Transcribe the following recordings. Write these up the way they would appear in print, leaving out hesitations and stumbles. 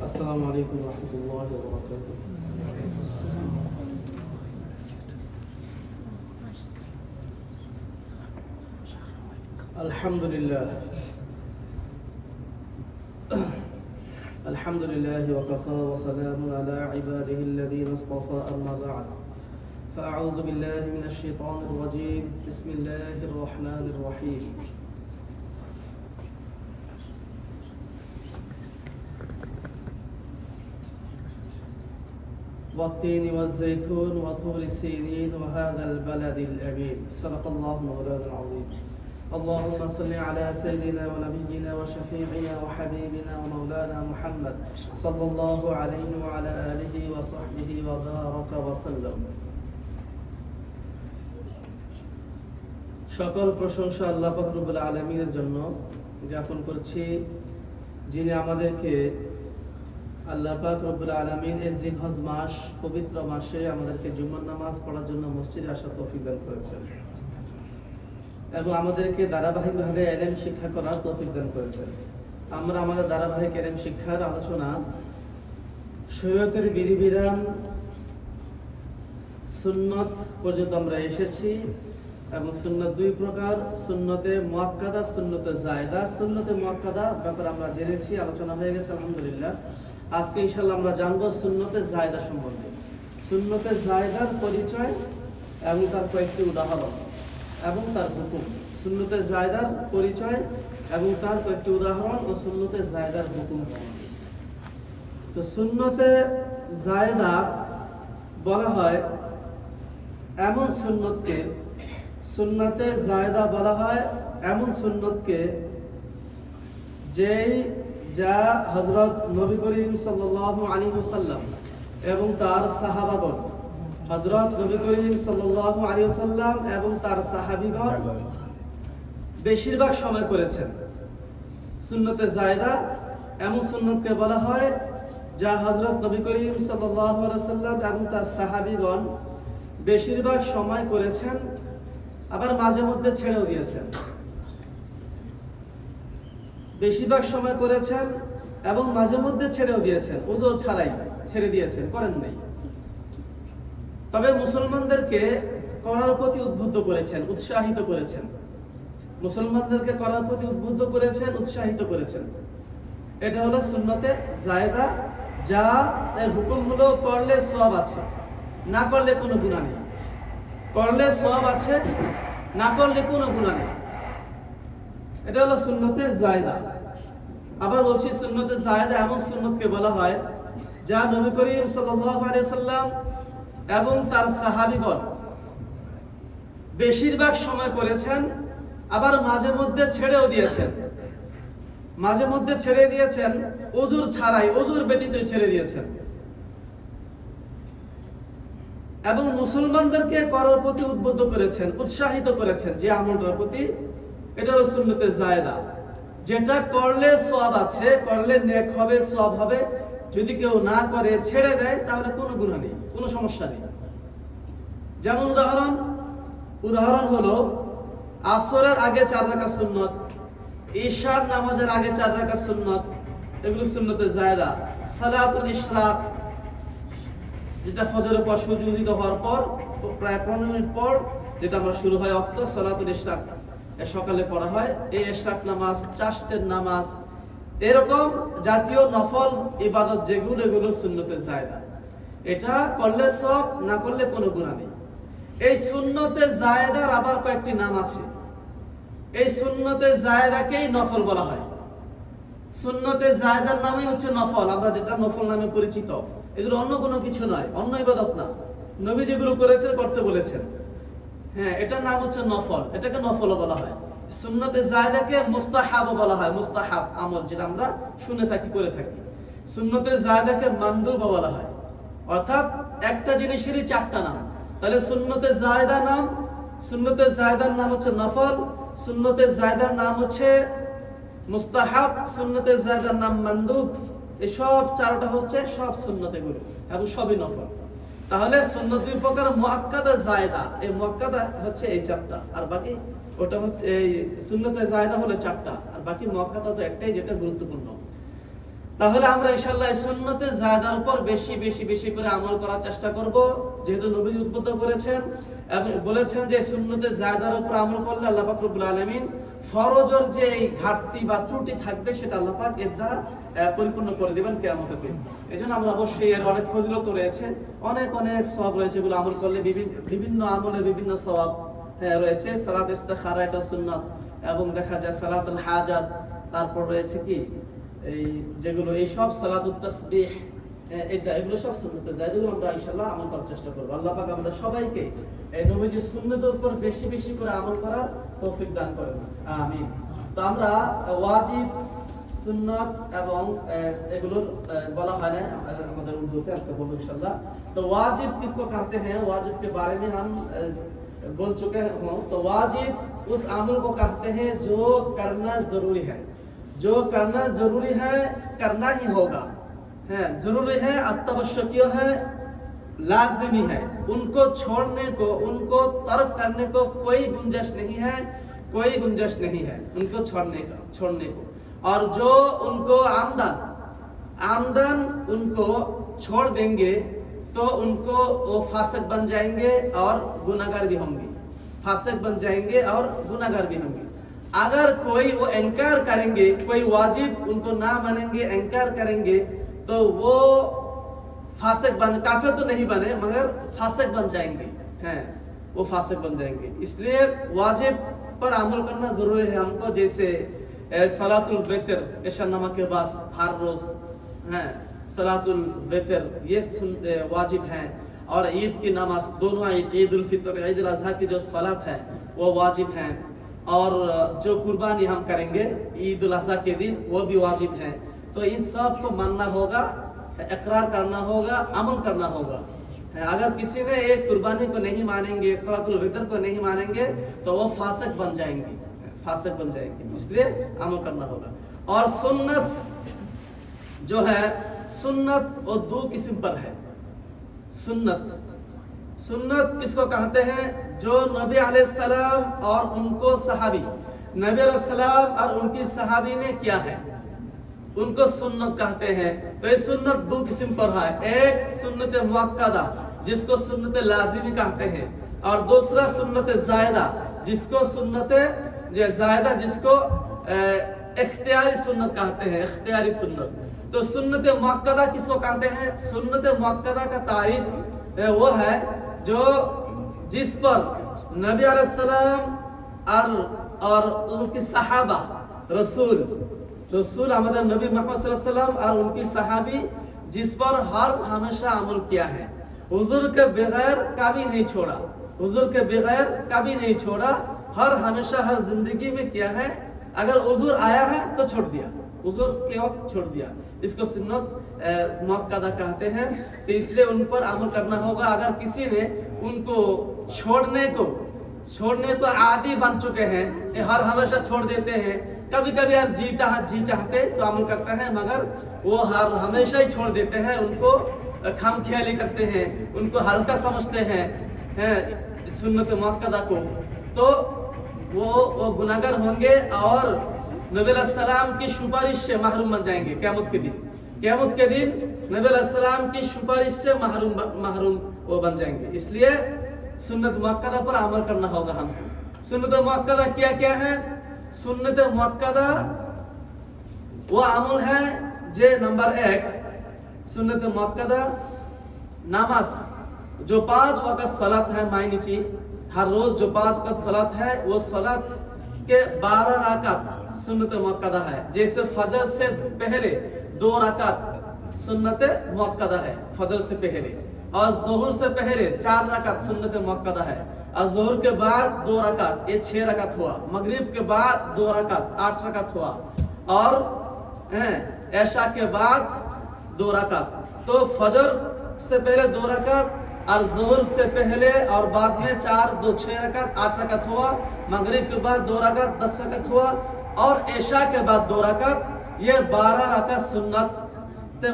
السلام عليكم ورحمة الله وبركاته. الحمد لله الحمد لله وكفى وسلام على عباده الذين اصطفى أما بعد فأعوذ بالله من الشيطان الرجيم بسم الله الرحمن الرحيم والتين والزيتون وطور السينين وهذا البلد الأمين صدق الله مولانا العظيم. اللهم صل على سيدنا ونبينا وشفيعنا وحبيبنا ومولانا محمد صلى الله عليه وعلى آله وصحبه وبارك وسلم. সকল প্রশংসা আল্লাহ পাক রব্বুল আলামিনের জন্য জ্ঞাপন করছি, যিনি আমাদেরকে আল্লাহ পাক রব্বুল আলামিন এর জিলহজ মাস পবিত্র মাসে আমাদেরকে জুমার নামাজ পড়ার জন্য মসজিদে আসার তৌফিক দান করেছেন এবং আমাদেরকে ধারাবাহিকভাবে ইলম শিক্ষা করার তৌফিক দান করেছেন। আমরা আমাদের ধারাবাহিক ইলম শিক্ষার আলোচনা শরীয়তের বিধিবিধান সুন্নত পর্যন্ত আমরা এসেছি এবং সুন্নত দুই প্রকার, সুন্নতে মুআক্কাদা, সুন্নতে জায়েদা। সুন্নতে মুআক্কাদা ব্যাপারে আমরা জেনেছি, আলোচনা হয়ে গেছে আলহামদুলিল্লাহ। আজকে ইনশাআল্লাহ আমরা জানবো সুন্নতে জায়েদা সম্বন্ধে, সুন্নতে জায়েদার পরিচয় এবং তার কয়েকটি উদাহরণ এবং তার হুকুম। সুন্নতে জায়েদার পরিচয় এবং তার কয়েকটি উদাহরণ ও সুন্নতে জায়েদার হুকুম। তো সুন্নতে জায়েদা বলা হয় এমন সুন্নতকে, সুন্নতে জায়েদা বলা হয় এমন সুন্নতকে যেই যা হযরত নবী করিম সাল্লাল্লাহু আলাইহি ওয়াসাল্লাম এবং তার সাহাবাগণ, হযরত নবী করিম সাল্লাল্লাহু আলাইহি ওয়াসাল্লাম এবং তার সাহাবীগণ বেশিরভাগ সময় করেছেন। সুন্নতে জায়েদা এমন সুন্নতকে বলা হয় যা হযরত নবী করিম সাল্লাল্লাহু আলাইহি ওয়াসাল্লাম এবং তার সাহাবীগণ বেশিরভাগ সময় করেছেন, আবার মাঝে মধ্যে ছেড়েও দিয়েছেন। বেশিরভাগ সময় করেছেন এবং মাঝে মধ্যে ছেড়েও দিয়েছেন, ওযর ছাড়াই ছেড়ে দিয়েছেন, করেন নাই। তবে মুসলমানদেরকে করার প্রতি উদ্বুদ্ধ করেছেন, উৎসাহিত করেছেন। মুসলমানদেরকে করার প্রতি উদ্বুদ্ধ করেছেন, উৎসাহিত করেছেন। এটা হলো সুন্নতে জায়েদা, যা এর হুকুম হলো করলে সওয়াব আছে, না করলে কোনো গুনাহ নেই। করলে সওয়াব আছে, না করলে কোনো গুনাহ নেই। এটা হলো সুন্নতে জায়েদা। আবার বলছি, সুন্নতে জায়েদা এমন সুন্নতকে বলা হয় যা নবী করিম সাল্লাল্লাহু আলাইহি ওয়াসাল্লাম এবং তার সাহাবীগণ বেশিরভাগ সময় করেছেন, আবার মাঝে মধ্যে ছেড়েও দিয়েছেন। মাঝে মধ্যে ছেড়ে দিয়েছেন ওযর ছাড়াই, ওযর ব্যতীতই ছেড়ে দিয়েছেন। এবং মুসলমানদেরকে করার প্রতি উদ্বুদ্ধ করেছেন, উৎসাহিত করেছেন যে আমলটার প্রতি। এটা হলো সুন্নতে জায়েদা, যেটা করলে সওয়াব আছে, করলে নেক হবে, সওয়াব হবে। যদি কেউ না করে, ছেড়ে দেয়, তাহলে কোনো গুনাহ নেই, কোনো সমস্যা নেই। যেমন উদাহরণ হলো আসরের আগে 4 রাকাত সুন্নত, ঈশার নামাজের আগে 4 রাকাত সুন্নত, এগুলো সুন্নতে জায়েদা। সালাতুল ইশরাক, যেটা ফজরের পর সূর্য উদিত হওয়ার পর প্রায় 15 মিনিট পর যেটা আমরা শুরু হয় ওয়াক্ত, সালাতুল ইশরাক সকালে পড়া হয়। এই ইশরাক নামাজ, চাশতের নামাজ, এরকম জাতীয় নফল ইবাদত যেগুলো, এগুলো সুন্নতে জায়েদা। এটা করলে সওয়াব, না করলে কোনো গুনাহ নেই। এই সুন্নতে জায়েদার আবার কয়েকটি নাম আছে। এই সুন্নতে জায়েদাকেই নফল বলা হয়। সুন্নতে জায়েদার নামই হচ্ছে নফল, আমরা যেটা নফল নামে পরিচিত। এগুলো অন্য কোনো কিছু নয়, অন্য ইবাদত না। নবী যেগুলো করেছেন, করতে বলেছেন, হ্যাঁ, এটার নাম হচ্ছে নফল, এটাকে নফলও বলা হয়। সুন্নতে জায়েদাকে মুস্তাহাবও বলা হয়, মুস্তাহাব আমল যেটা আমরা শুনে থাকি, করে থাকি। সুন্নতে জায়েদাকে মানদুবও বলা হয়, অর্থাৎ একটা জিনিসেরই 4টা নাম। তাহলে সুন্নতে জায়েদা নাম, সুন্নতে জায়েদার নাম হচ্ছে নফল, সুন্নতে জায়েদার নাম হচ্ছে মুস্তাহাব, সুন্নতে জায়েদার নাম মানদুব। এই সব 4টা হচ্ছে সব সুন্নতে গুলো এবং সবই নফল। তাহলে সুন্নত দুই প্রকার, মুআক্কাদা, জায়েদা। এই মুআক্কাদা হচ্ছে এই 4টা, আর বাকি ওটা হচ্ছে এই সুন্নতে জায়েদা হলো 4টা, আর বাকি মুআক্কাদা তো একটাই, যেটা গুরুত্বপূর্ণ। তাহলে আমরা ইনশাআল্লাহ এই সুন্নতে জায়দার উপর বেশি বেশি বেশি করে আমল করার চেষ্টা করব, যেহেতু নবীজি উদ্বুদ্ধ করেছেন এবং বলেছেন যে সুন্নতে জায়দার উপর আমল করলে আল্লাহ পাক রব্বুল আলামিন ফরজের যে এই ঘাটতি বা ত্রুটি থাকবে সেটা আল্লাহ পাক এর দ্বারা পরিপূর্ণ করে দিবেন কিয়ামতের দিন। এজন্য আমরা অবশ্যই এর অনেক ফজিলত রয়েছে, অনেক অনেক সওয়াব রয়েছে, এগুলো আমল করলে বিভিন্ন আমলের বিভিন্ন সওয়াব রয়েছে। সালাত ইস্তিখারা এটা সুন্নাত, এবং দেখা যায় সালাতুল হাজাত, তারপর রয়েছে কি এই যেগুলো এই সব সালাতুত তাসবিহ, এগুলো সব সুন্নতে যায়, যেগুলো আমরা ইনশাআল্লাহ আমল করার চেষ্টা করব। আল্লাহ পাক আমাদের সবাইকে এই নবীজির সুন্নতের উপর বেশি বেশি করে আমল করার তৌফিক দান করেন, আমিন। তো আমরা ওয়াজিব, সুন্নাত এবং এগুলোর বলা হয় না আমাদের উর্দুতে, আজকে বলবো इंशाल्लाह। तो वाजिब किसको कहते हैं, वाजिब के बारे में हम बोल चुके हैं। तो वाजिब उस अमल को कहते हैं जो करना जरूरी है, जो करना जरूरी है, करना ही होगा, है जरूरी है, अत्यावश्यकीय है, लाजिमी है, उनको छोड़ने को, उनको तर्क करने को कोई गुंजाइश नहीं है, कोई गुंजाइश नहीं है उनको छोड़ने को। और जो उनको आमदन उनको छोड़ देंगे तो उनको वो फासिक बन जाएंगे और गुनाहगार भी होंगे, फासिक बन जाएंगे और गुनाहगार भी होंगे। अगर कोई वो इनकार करेंगे, कोई वाजिब उनको ना मानेंगे, इनकार करेंगे, तो वो फासिक बन, काफिर तो नहीं बने मगर फासिक बन जाएंगे, हैं वो फासिक बन जाएंगे। इसलिए वाजिब पर अमल करना जरूरी है हमको। जैसे सलातुल वितर, इशा नमाज के बाद हर रोज हैं सलातुल वितर, ये वाजिब है। और ईद की नमाज, दोनों ईद उल फितर, ईद उल अज़हा की जो सलात है वो वाजिब है। और जो कुर्बानी हम करेंगे ईद उल अज़हा के दिन वो भी वाजिब है। तो इन सब को मानना होगा, इकरार करना होगा, अमल करना होगा। अगर किसी ने एक कुर्बानी को नहीं मानेंगे, सलातुल वितर को नहीं मानेंगे, तो वो फासिक बन जाएंगे, फासिक बन जाएंगे। इसलिए अमल करना होगा। और सुन्नत जो है, सुन्नत वो दो किस्म पर है। सुन्नत किसको कहते हैं, जो नबी अलैहिस्सलाम और उनको सहाबी, नबी अलैहिस्सलाम और उनकी सहाबी ने किया है, उनको सुन्नत कहते हैं। तो ये सुन्नत दो किस्म पर है, एक सुन्नत मुअक्कदा जिसको सुन्नत लाजिमी कहते हैं, और दूसरा सुन्नत जायदा जिसको सुन्नत जायदा जिसको इख्तियारी सुन्नत कहते हैं, इख्तियारी सुन्नत। तो सुन्नत मुअक्कदा किसको कहते हैं, सुन्नत मुअक्कदा का तारीफ वो है जो जिस पर नबी अलैहिस्सलाम और उनकी सहाबा, रसूल हमारे नबी मोहम्मद सल्लल्लाहु अलैहि वसल्लम और उनकी सहाबी जिस पर हर हमेशा अमल किया है, हुजूर के बगैर कभी नहीं छोड़ा, हुजूर के बगैर कभी नहीं छोड़ा, हर हमेशा हर जिंदगी में किया है। अगर हुजूर आया है तो छोड़ दिया, हुजूर के वक्त छोड़ दिया, इसको सुन्नत मुअक्कदा कहते हैं। तो इसलिए उन पर अमल करना होगा। अगर किसी ने उनको छोड़ने को आदी बन चुके हैं, हर हमेशा छोड़ देते हैं, कभी कभी यार जी चाहते तो अमल करता है, मगर वो हर हमेशा ही छोड़ देते हैं, उनको खामख्याली करते हैं, उनको हल्का समझते हैं सुन्नत मुअक्कदा को, तो वो गुनाहगार होंगे और नबी अलैहिस्सलाम की सुपारिश से महरूम बन जाएंगे। क़यामत के दिन नबी अलैहिस्सलाम की सुपारिश से महरूम वो बन जाएंगे। इसलिए सुन्नत मुअक्कदा पर अमल करना होगा हमको। सुन्नत मुअक्कदा क्या है, सुन्नत मुअक्कदा वो अमल है जे नंबर 1, सुन्नत मुअक्कदा नमाज, जो 5 वक्त सलात है मायनीची, हर रोज जो 5 वक्त सलात है, वो सलात के 12 रकात सुन्नत मुअक्कदा है। जैसे फजर से पहले 2 रकात सुन्नत मुअक्कदा है फजर से पहले, और ज़ोहर से पहले 4 रकात सुन्नत मुअक्कदा है, और ज़ोहर के बाद 2 रकात, ये 6 रकात हुआ। मगरिब के बाद 2 रकात, 8 रकात हुआ। और ऐशा के बाद 2 रकात। तो फजर से पहले 2 रकात, और ज़ोहर से पहले और बाद में 4, 2, 6 रकात, 8 रकात हुआ। मगरिब के बाद 2 रकात, 10 रकात हुआ। और ऐशा के बाद 2 रकात, ये 12 रकात सुन्नत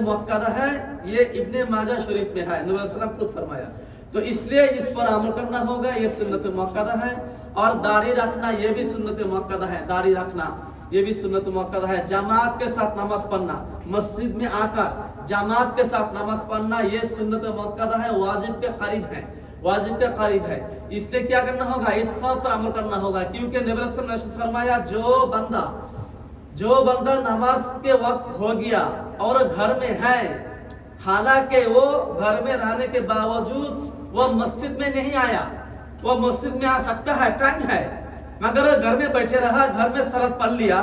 मुअक्कदा है। ये इब्ने माजा शरीफ में है, नबी सल्लल्लाहु अलैहि वसल्लम खुद फरमाया। तो इसलिए इस पर अमल करना होगा, ये सुन्नत मुअक्कदा है। और दाढ़ी रखना ये भी सुन्नत मुअक्कदा है, दाढ़ी रखना ये भी सुन्नत मुअक्कदा है। जमात के साथ नमाज पढ़ना, मस्जिद में आकर जमात के साथ नमाज पढ़ना, ये सुन्नत मुअक्कदा है, वाजिब के करीब है, वाजिब के करीब है। इसलिए क्या करना होगा, इस सब पर अमल करना होगा, क्योंकि नबी सल्लल्लाहु अलैहि वसल्लम ने फरमाया जो बंदा नमाज के वक्त हो गया और घर में है, हालांकि वो घर में रहने के बावजूद वो मस्जिद में नहीं आया, वो मस्जिद में आ सकता है, टाइम है, मगर घर में बैठे रहा, घर में सलात पढ़ लिया,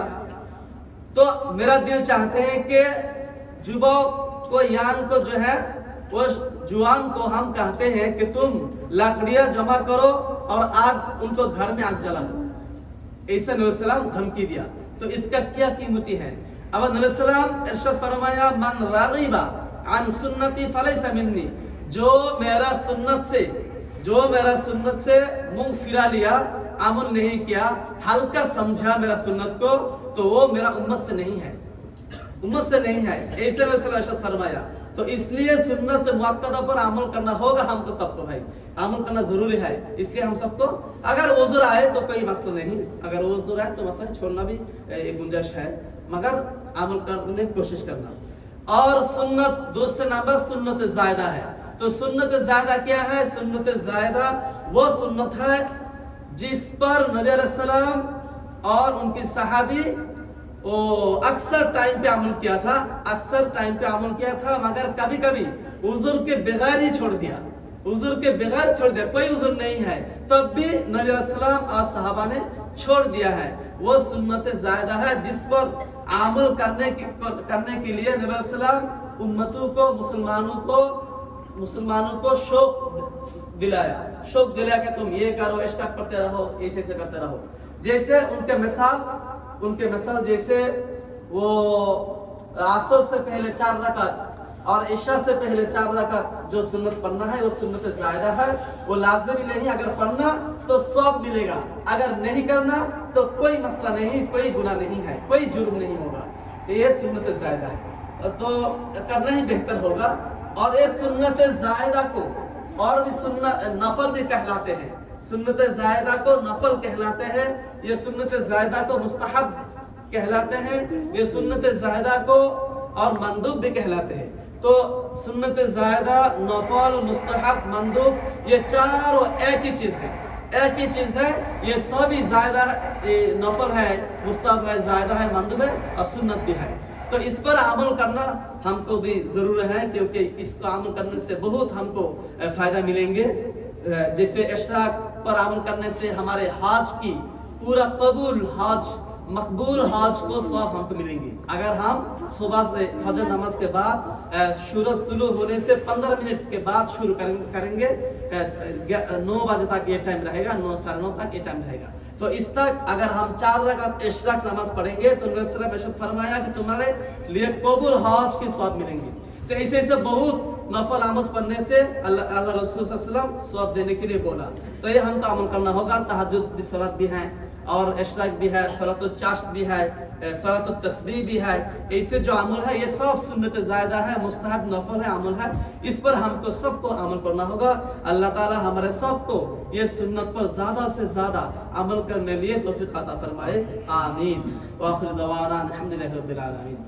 तो मेरा दिल चाहते हैं कि युवक को, यांग को जो है, वो जुआन को हम कहते हैं कि तुम लकड़ियां जमा करो और आग, उनको घर में आग जला दो। ऐसा नबी सल्लल्लाहु धमकी दिया, तो इसका क्या कीमती है। अब नबी सल्लल्लाहु इरशाद फरमाया, मन रागिबा अन सुन्नती फलैसा मिन्नी, जो मेरा सुन्नत से मुंह फिरा लिया, अमल नहीं किया, हल्का समझा मेरा सुन्नत को, तो वो मेरा उम्मत से नहीं है, उम्मत से नहीं है। ऐसे नबी सल्लल्लाहु अलैहि वसल्लम फरमाया। तो इसलिए सुन्नत मुअक्कदा पर अमल करना होगा हमको सबको, भाई अमल करना जरूरी है। इसलिए हम सबको, अगर उज़्र आए तो कोई मसला नहीं, अगर उज़्र आए तो मसला नहीं, छोड़ना भी एक गुंजाइश है, मगर अमल करने की कोशिश करना। और सुन्नत, दूसरा नंबर सुन्नत ज़ायदा है। तो सुन्नत ज़ायदा क्या है? सुन्नत ज़ायदा वो सुन्नत है जिस पर नबी अलैहिस्सलाम और उनके सहाबी अक्सर टाइम पे अमल किया था, मगर कभी कभी उज़्र के बगैर ही छोड़ दिया, कोई उज़्र नहीं है, तब भी नबी अलैहिस्सलाम और सहाबा ने छोड़ दिया है। वो सुन्नत ज़ायदा है जिस पर अमल करने के लिए नबी अलैहिस्सलाम उम्मतों को, मुसलमानों को शौक दिलाया कि तुम ये करो, स्टार्ट करते रहो, ऐसे करते रहो। जैसे उनके मिसाल जैसे वो असर से पहले 4 रकात और इशा से पहले 4 रकात जो सुन्नत पढ़ना है, वो सुन्नत ज़ायदा है, वो लाज़िमी नहीं। अगर पढ़ना तो सब मिलेगा, अगर नहीं करना तो कोई मसला नहीं, कोई गुनाह नहीं है, कोई जुर्म नहीं होगा। ये सुन्नत ज़ायदा है, तो करना ही बेहतर होगा। और ये सुन्नत ज़ायदा को और भी नफल भी कहलाते हैं, सुन्नत ज़ायदा को नफल कहलाते हैं, ये सुन्नत ज़ायदा को मुस्तहब कहलाते हैं, ये सुन्नत ज़ायदा को और मंदूब भी कहलाते हैं। तो सुन्नत ज़ायदा, नफल, मुस्तहब, मंदूब, ये चारों एक ही चीज़ है, ये सभी ज़ायदा नफल है, मुस्तहब है, ज़ायदा है, मंदूब है और सुन्नत भी है। तो इस पर अमल करना हमको भी ज़रूर है, क्योंकि इसको अमल करने से बहुत हमको फ़ायदा मिलेंगे। जैसे इशराक पर अमल करने से हमारे हज की पूरा मकबूल हज को सवाब हमको मिलेंगे। अगर हम सुबह से फजर नमाज के बाद सूरज तुलू होने से 15 मिनट के बाद शुरू करेंगे, 9 बजे तक ये टाइम रहेगा, 9 साढ़े 9 तक ये टाइम रहेगा। तो इस तक अगर हम 4 रकात इशराक नमाज पढ़ेंगे तो नबी सल्लल्लाहु अलैहि वसल्लम फरमाया कि तुम्हारे लिए कबूल हज के सवाब मिलेंगे। तो ऐसे बहुत नफल अमल पढ़ने से अल्लाह रसूल सल्लल्लाहु अलैहि वसल्लम सवाब देने के लिए बोला। तो ये हमको अमल करना होगा। तहज्जुद भी, सलात भी है, और इशराक भी है, सलातुल चाश्त भी है, सलातुल तस्बीह भी है। ऐसे जो अमल है ये सब सुन्नत ज़ायदा है, मुस्तहब नफल है, अमल है। इस पर हमको सबको अमल करना होगा। अल्लाह ताला हमारे सबको ये सुन्नत पर ज़्यादा से ज़्यादा अमल करने लिए तौफीक अता फरमाए। आमीन। व आखिर दवाना अल्हम्दुलिल्लाहि रब्बिल आलमीन।